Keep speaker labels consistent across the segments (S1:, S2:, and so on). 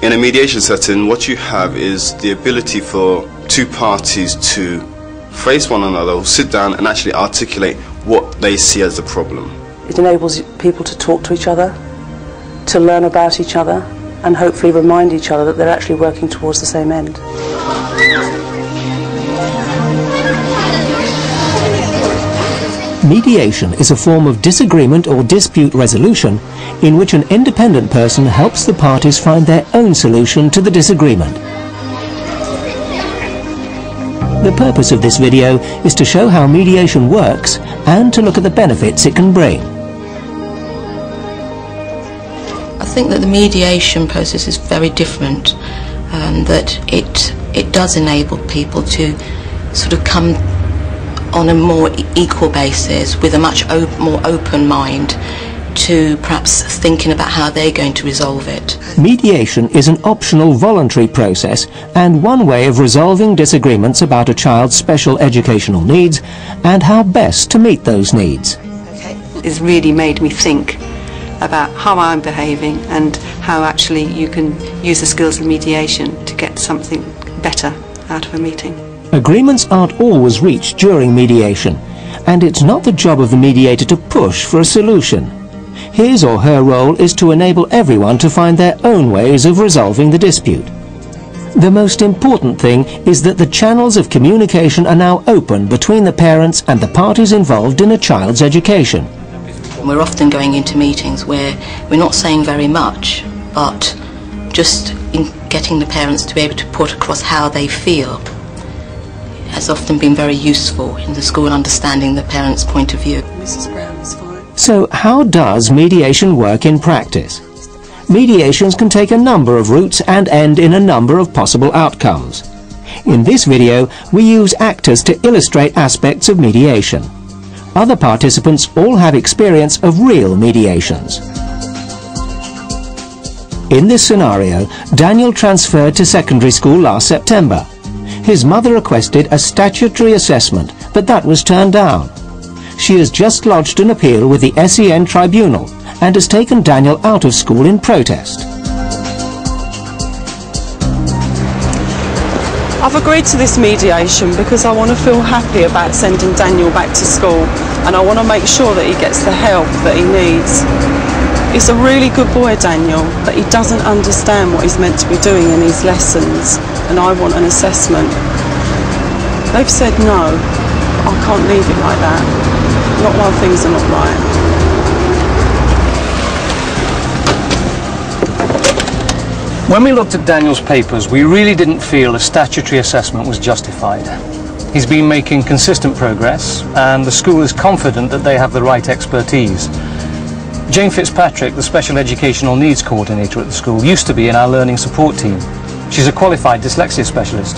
S1: In a mediation setting, what you have is the ability for two parties to face one another, sit down and actually articulate what they see as the problem.
S2: It enables people to talk to each other, to learn about each other, and hopefully remind each other that they're actually working towards the same end.
S3: Mediation is a form of disagreement or dispute resolution in which an independent person helps the parties find their own solution to the disagreement. The purpose of this video is to show how mediation works and to look at the benefits it can bring.
S4: I think that the mediation process is very different, that it does enable people to sort of come on a more equal basis with a much more open mind to perhaps thinking about how they're going to resolve it.
S3: Mediation is an optional voluntary process and one way of resolving disagreements about a child's special educational needs and how best to meet those needs.
S5: It's really made me think about how I'm behaving and how actually you can use the skills of mediation to get something better out of a meeting.
S3: Agreements aren't always reached during mediation, and it's not the job of the mediator to push for a solution. His or her role is to enable everyone to find their own ways of resolving the dispute. The most important thing is that the channels of communication are now open between the parents and the parties involved in a child's education.
S4: We're often going into meetings where we're not saying very much, but just in getting the parents to be able to put across how they feel has often been very useful in the school understanding the parents' point of view.
S2: Mrs. Brown is fine.
S3: So how does mediation work in practice? Mediations can take a number of routes and end in a number of possible outcomes. In this video, we use actors to illustrate aspects of mediation. Other participants all have experience of real mediations. In this scenario, Daniel transferred to secondary school last September. His mother requested a statutory assessment, but that was turned down. She has just lodged an appeal with the SEN tribunal and has taken Daniel out of school in protest.
S2: I've agreed to this mediation because I want to feel happy about sending Daniel back to school, and I want to make sure that he gets the help that he needs. He's a really good boy, Daniel, but he doesn't understand what he's meant to be doing in his lessons, and I want an assessment. They've said no. I can't leave it like that. Not while things are not right.
S6: When we looked at Daniel's papers, we really didn't feel a statutory assessment was justified. He's been making consistent progress, and the school is confident that they have the right expertise. Jane Fitzpatrick, the Special Educational Needs Coordinator at the school, used to be in our learning support team. She's a qualified dyslexia specialist.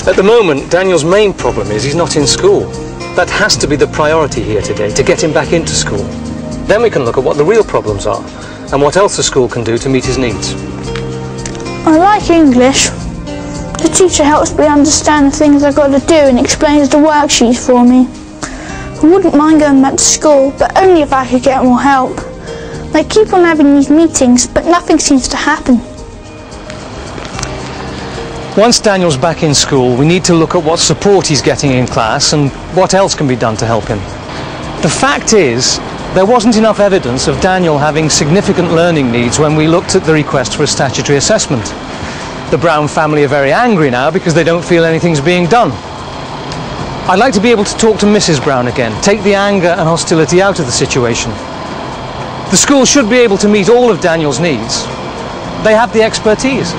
S6: At the moment, Daniel's main problem is he's not in school. That has to be the priority here today, to get him back into school. Then we can look at what the real problems are and what else the school can do to meet his needs.
S7: I like English. The teacher helps me understand the things I've got to do and explains the worksheets for me. I wouldn't mind going back to school, but only if I could get more help. They keep on having these meetings, but nothing seems to happen.
S6: Once Daniel's back in school, we need to look at what support he's getting in class and what else can be done to help him. The fact is, there wasn't enough evidence of Daniel having significant learning needs when we looked at the request for a statutory assessment. The Brown family are very angry now because they don't feel anything's being done. I'd like to be able to talk to Mrs. Brown again, take the anger and hostility out of the situation. The school should be able to meet all of Daniel's needs. They have the expertise.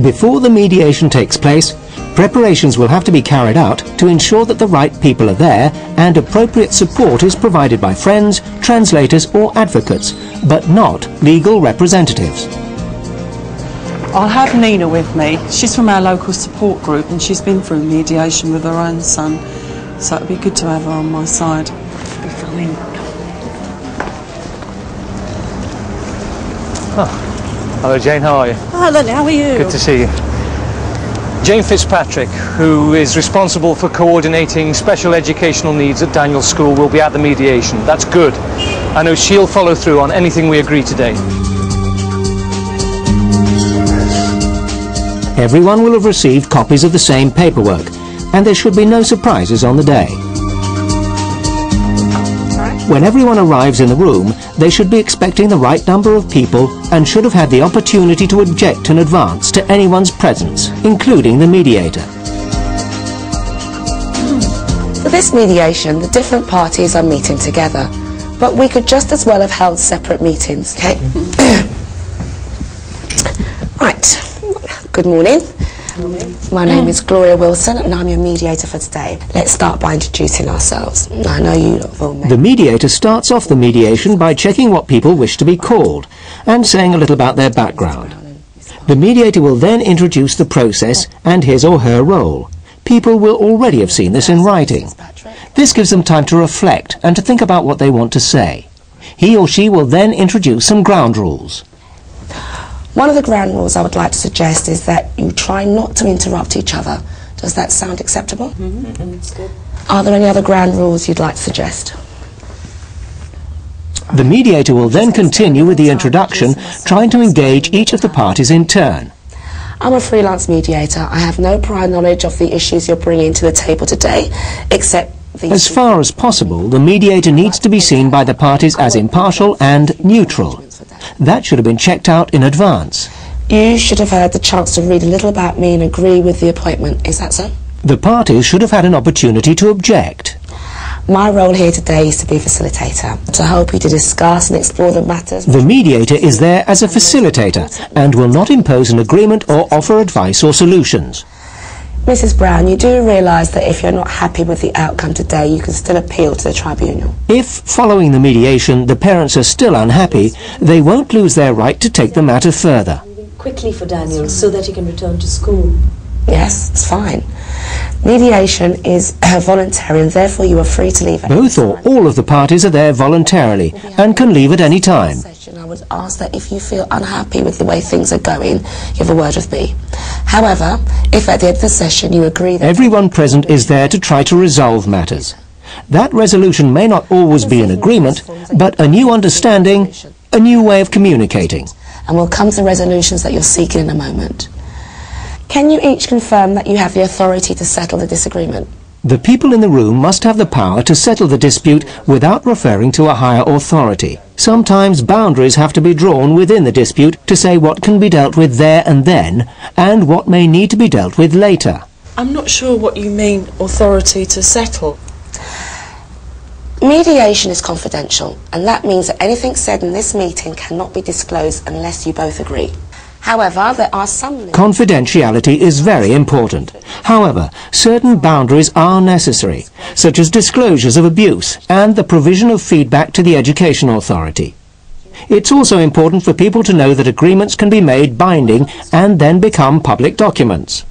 S3: Before the mediation takes place, preparations will have to be carried out to ensure that the right people are there and appropriate support is provided by friends, translators or advocates, but not legal representatives.
S2: I'll have Nina with me. She's from our local support group and she's been through mediation with her own son, so it'd be good to have her on my side. Be fine.
S6: Oh. Hello Jane, how are you?
S8: Hi Lenny, how are you?
S6: Good to see you. Jane Fitzpatrick, who is responsible for coordinating special educational needs at Daniel's school, will be at the mediation. That's good. I know she'll follow through on anything we agree today.
S3: Everyone will have received copies of the same paperwork, and there should be no surprises on the day. When everyone arrives in the room, they should be expecting the right number of people and should have had the opportunity to object in advance to anyone's presence, including the mediator.
S8: For this mediation, the different parties are meeting together, but we could just as well have held separate meetings, okay? Right. Good morning. My name is Gloria Wilson and I'm your mediator for today. Let's start by introducing ourselves. I know you lot have all met.
S3: The mediator starts off the mediation by checking what people wish to be called and saying a little about their background. The mediator will then introduce the process and his or her role. People will already have seen this in writing. This gives them time to reflect and to think about what they want to say. He or she will then introduce some ground rules.
S8: One of the ground rules I would like to suggest is that you try not to interrupt each other. Does that sound acceptable? That's good. Are there any other ground rules you'd like to suggest?
S3: The mediator will then continue with the introduction, trying to engage each of the parties in turn.
S8: I'm a freelance mediator. I have no prior knowledge of the issues you're bringing to the table today, except these.
S3: As far as possible, the mediator needs to be seen by the parties as impartial and neutral. That should have been checked out in advance.
S8: You should have had the chance to read a little about me and agree with the appointment. Is that so?
S3: The parties should have had an opportunity to object.
S8: My role here today is to be facilitator, to help you to discuss and explore the matters.
S3: The mediator is there as a facilitator and will not impose an agreement or offer advice or solutions.
S8: Mrs. Brown, you do realise that if you're not happy with the outcome today, you can still appeal to the tribunal.
S3: If, following the mediation, the parents are still unhappy, they won't lose their right to take the matter further.
S9: Quickly for Daniel so that he can return to school.
S8: Yes, it's fine. Mediation is voluntary and therefore you are free to leave at any
S3: Both or
S8: time.
S3: all of the parties are there voluntarily and can leave at any time.
S8: I would ask that if you feel unhappy with the way things are going, you have a word with me. However, if at the end of the session you agree that...
S3: Everyone present is there to try to resolve matters. That resolution may not always be an agreement, but a new understanding, a new way of communicating.
S8: And we'll come to the resolutions that you're seeking in a moment. Can you each confirm that you have the authority to settle the disagreement?
S3: The people in the room must have the power to settle the dispute without referring to a higher authority. Sometimes boundaries have to be drawn within the dispute to say what can be dealt with there and then, and what may need to be dealt with later.
S2: I'm not sure what you mean, authority to settle.
S8: Mediation is confidential, and that means that anything said in this meeting cannot be disclosed unless you both agree. However, there are some limits.
S3: Confidentiality is very important. However, certain boundaries are necessary, such as disclosures of abuse and the provision of feedback to the education authority. It's also important for people to know that agreements can be made binding and then become public documents.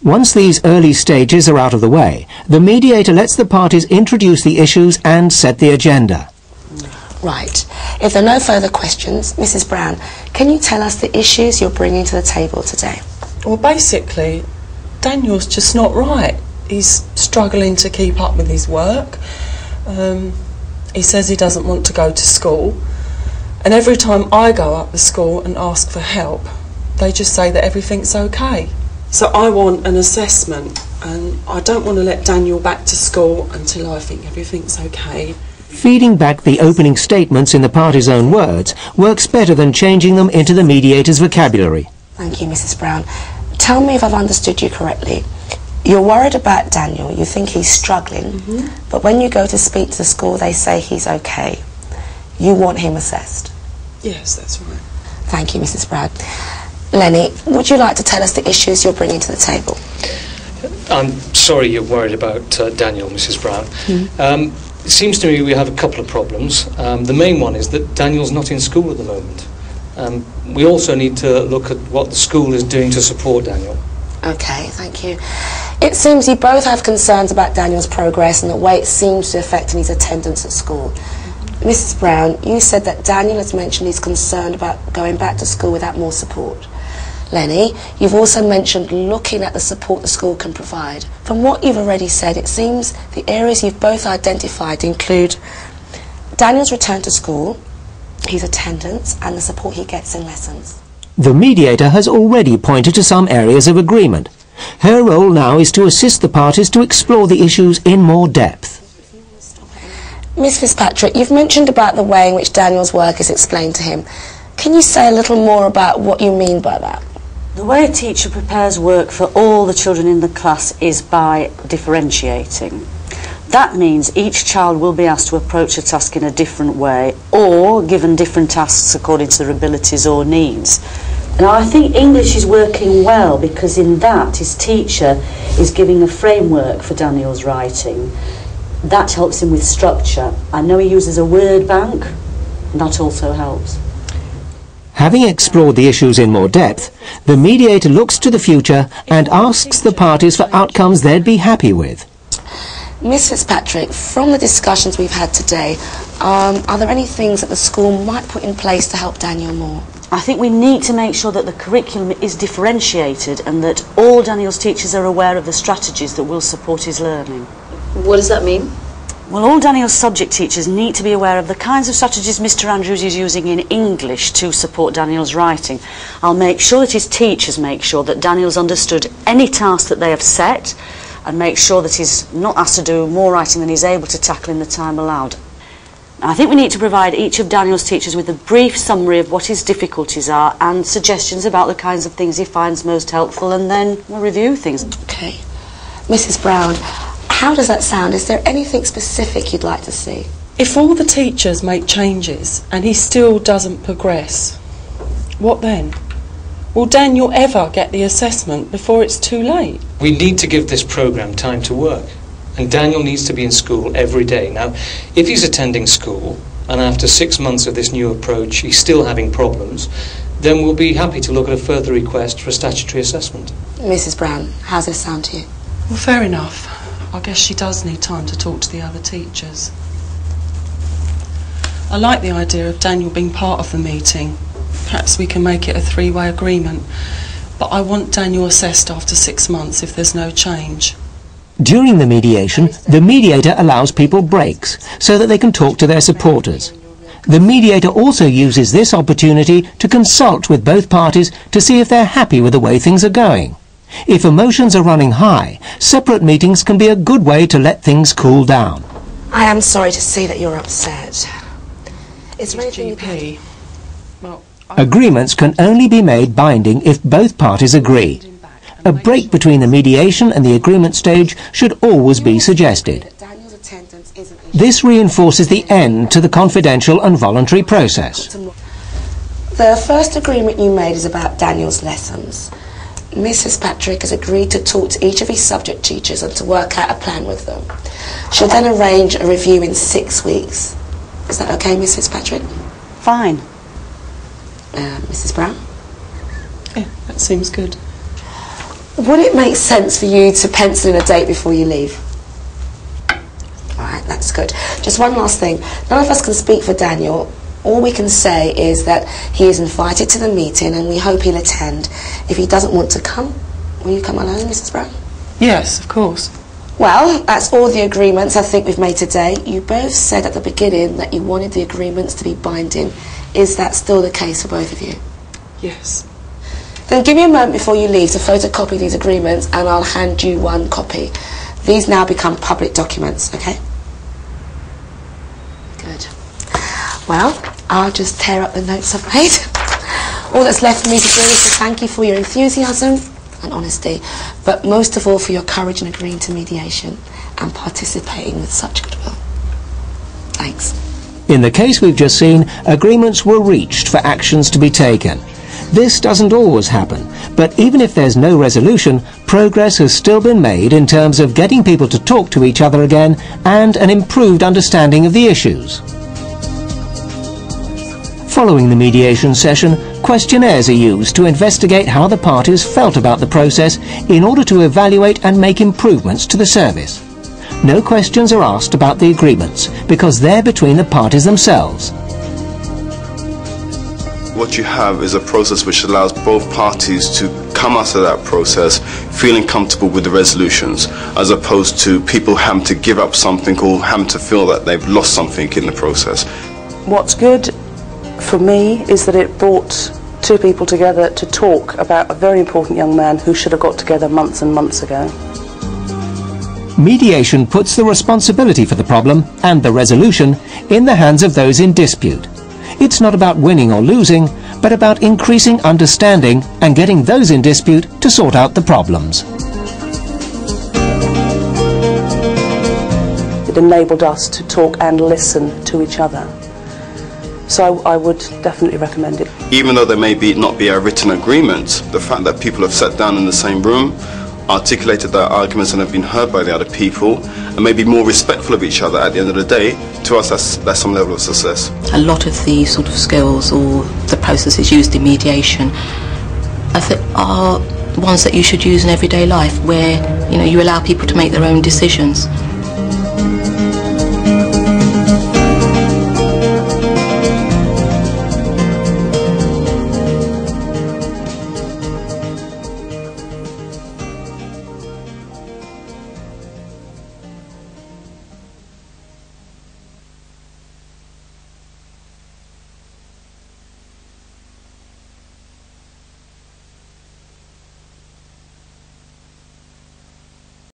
S3: Once these early stages are out of the way, the mediator lets the parties introduce the issues and set the agenda.
S8: Right. If there are no further questions, Mrs. Brown, can you tell us the issues you're bringing to the table today?
S2: Well, basically, Daniel's just not right. He's struggling to keep up with his work. He says he doesn't want to go to school. And every time I go up to school and ask for help, they just say that everything's okay. So I want an assessment, and I don't want to let Daniel back to school until I think everything's okay.
S3: Feeding back the opening statements in the parties' own words works better than changing them into the mediator's vocabulary.
S8: Thank you, Mrs. Brown. Tell me if I've understood you correctly. You're worried about Daniel, you think he's struggling, but when you go to speak to the school they say he's okay. You want him assessed?
S2: Yes, that's right.
S8: Thank you, Mrs. Brown. Lenny, would you like to tell us the issues you're bringing to the table?
S6: I'm sorry you're worried about Daniel, Mrs. Brown. It seems to me we have a couple of problems. The main one is that Daniel's not in school at the moment. We also need to look at what the school is doing to support Daniel.
S8: Okay, thank you. It seems you both have concerns about Daniel's progress and the way it seems to affect his attendance at school. Mrs. Brown, you said that Daniel has mentioned he's concerned about going back to school without more support. Lenny, you've also mentioned looking at the support the school can provide. From what you've already said, it seems the areas you've both identified include Daniel's return to school, his attendance, and the support he gets in lessons.
S3: The mediator has already pointed to some areas of agreement. Her role now is to assist the parties to explore the issues in more depth.
S8: Miss Fitzpatrick, you've mentioned about the way in which Daniel's work is explained to him. Can you say a little more about what you mean by that?
S10: The way a teacher prepares work for all the children in the class is by differentiating. That means each child will be asked to approach a task in a different way or given different tasks according to their abilities or needs. Now, I think English is working well because in that his teacher is giving a framework for Daniel's writing. That helps him with structure. I know he uses a word bank, and that also helps.
S3: Having explored the issues in more depth, the mediator looks to the future and asks the parties for outcomes they'd be happy with.
S8: Miss Fitzpatrick, from the discussions we've had today, are there any things that the school might put in place to help Daniel more?
S10: I think we need to make sure that the curriculum is differentiated and that all Daniel's teachers are aware of the strategies that will support his learning.
S9: What does that mean?
S10: Well, all Daniel's subject teachers need to be aware of the kinds of strategies Mr. Andrews is using in English to support Daniel's writing. I'll make sure that his teachers make sure that Daniel's understood any task that they have set and make sure that he's not asked to do more writing than he's able to tackle in the time allowed. I think we need to provide each of Daniel's teachers with a brief summary of what his difficulties are and suggestions about the kinds of things he finds most helpful, and then we'll review things.
S8: Okay. Mrs. Brown, how does that sound? Is there anything specific you'd like to see?
S2: If all the teachers make changes and he still doesn't progress, what then? Will Daniel ever get the assessment before it's too late?
S6: We need to give this programme time to work, and Daniel needs to be in school every day. Now, if he's attending school and after 6 months of this new approach he's still having problems, then we'll be happy to look at a further request for a statutory assessment.
S8: Mrs. Brown, how's this sound to you?
S2: Well, fair enough. I guess she does need time to talk to the other teachers. I like the idea of Daniel being part of the meeting. Perhaps we can make it a three-way agreement. But I want Daniel assessed after 6 months if there's no change.
S3: During the mediation, the mediator allows people breaks so that they can talk to their supporters. The mediator also uses this opportunity to consult with both parties to see if they're happy with the way things are going. If emotions are running high, separate meetings can be a good way to let things cool down.
S8: I am sorry to see that you're upset. Is there anything you can...
S3: Agreements can only be made binding if both parties agree. A break between the mediation and the agreement stage should always be suggested. This reinforces the end to the confidential and voluntary process.
S8: The first agreement you made is about Daniel's lessons. Mrs. Patrick has agreed to talk to each of his subject teachers and to work out a plan with them. She'll then arrange a review in 6 weeks. Is that okay, Mrs. Patrick?
S10: Fine.
S8: Mrs. Brown?
S2: Yeah, that seems good.
S8: Would it make sense for you to pencil in a date before you leave? Alright, that's good. Just one last thing. None of us can speak for Daniel. All we can say is that he is invited to the meeting and we hope he'll attend. If he doesn't want to come, will you come alone, Mrs. Brown?
S2: Yes, of course.
S8: Well, that's all the agreements I think we've made today. You both said at the beginning that you wanted the agreements to be binding. Is that still the case for both of you?
S2: Yes.
S8: Then give me a moment before you leave to photocopy these agreements and I'll hand you one copy. These now become public documents, okay? Good. Well, I'll just tear up the notes I've made. All that's left for me to do is to thank you for your enthusiasm and honesty, but most of all for your courage in agreeing to mediation and participating with such goodwill. Thanks.
S3: In the case we've just seen, agreements were reached for actions to be taken. This doesn't always happen, but even if there's no resolution, progress has still been made in terms of getting people to talk to each other again and an improved understanding of the issues. Following the mediation session, questionnaires are used to investigate how the parties felt about the process in order to evaluate and make improvements to the service. No questions are asked about the agreements because they're between the parties themselves.
S1: what you have is a process which allows both parties to come out of that process feeling comfortable with the resolutions, as opposed to people having to give up something or having to feel that they've lost something in the process.
S11: What's good for me is that it brought two people together to talk about a very important young man who should have got together months and months ago.
S3: Mediation puts the responsibility for the problem and the resolution in the hands of those in dispute. It's not about winning or losing, but about increasing understanding and getting those in dispute to sort out the problems.
S11: It enabled us to talk and listen to each other. So I would definitely recommend it.
S1: Even though there may not be a written agreement, the fact that people have sat down in the same room, articulated their arguments and have been heard by the other people, and may be more respectful of each other at the end of the day, to us that's some level of success.
S4: A lot of the sort of skills or the processes used in mediation I think are ones that you should use in everyday life, where you allow people to make their own decisions.